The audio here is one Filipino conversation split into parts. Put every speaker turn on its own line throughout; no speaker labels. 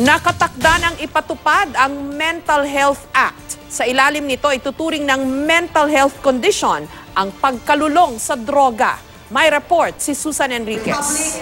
Nakatakda ng ipatupad ang Mental Health Act. Sa ilalim nito, ituturing ng mental health condition ang pagkalulong sa droga. May report si Susan Enriquez.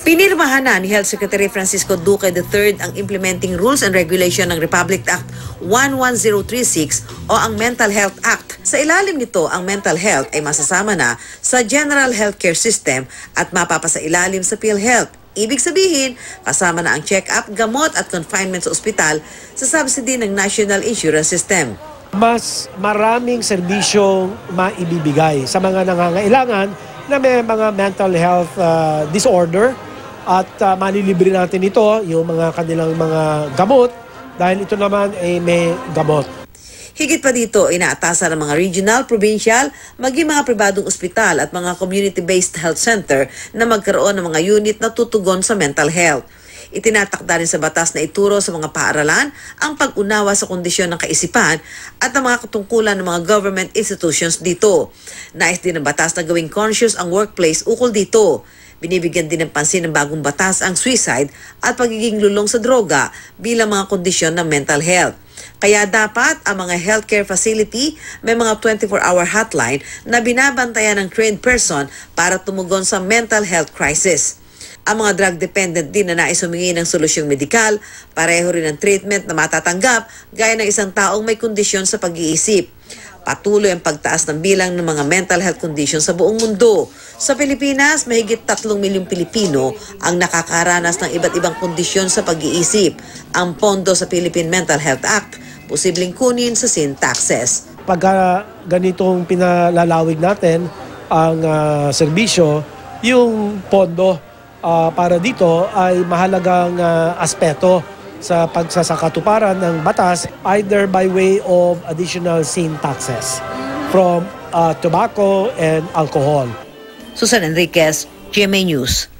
Pinirmahan na ni Health Secretary Francisco Duque III ang Implementing Rules and Regulation ng Republic Act 11036 o ang Mental Health Act. Sa ilalim nito, ang mental health ay masasama na sa General Healthcare System at mapapasailalim sa PhilHealth. Ibig sabihin, kasama na ang check-up, gamot at confinement sa ospital sa subsidy ng National Insurance System.
Mas maraming serbisyong maibibigay sa mga nangangailangan na may mga mental health disorder at malilibre natin ito, yung mga kanilang mga gamot dahil ito naman ay may gamot.
Higit pa dito, inaatasan ng mga regional, provincial, maging mga pribadong ospital at mga community-based health center na magkaroon ng mga unit na tutugon sa mental health. Itinatakda rin sa batas na ituro sa mga paaralan ang pag-unawa sa kondisyon ng kaisipan at ang mga katungkulan ng mga government institutions dito. Nais din ng batas na gawing conscious ang workplace ukol dito. Binibigyan din ng pansin ng bagong batas ang suicide at pagiging lulong sa droga bilang mga kondisyon ng mental health. Kaya dapat ang mga healthcare facility may mga 24-hour hotline na binabantayan ng trained person para tumugon sa mental health crisis. Ang mga drug-dependent din na nais humingi ng solusyong medikal, pareho rin ang treatment na matatanggap gaya ng isang taong may kondisyon sa pag-iisip. Patuloy ang pagtaas ng bilang ng mga mental health conditions sa buong mundo. Sa Pilipinas, mahigit 3 milyong Pilipino ang nakakaranas ng iba't ibang kondisyon sa pag-iisip. Ang pondo sa Philippine Mental Health Act, posibleng kunin sa sin taxes.
Pag ganitong pinalalawig natin ang serbisyo, yung pondo para dito ay mahalagang aspeto sa pagsasakatuparan ng batas either by way of additional sin taxes from tobacco and alcohol.
Susan Enriquez, GMA News.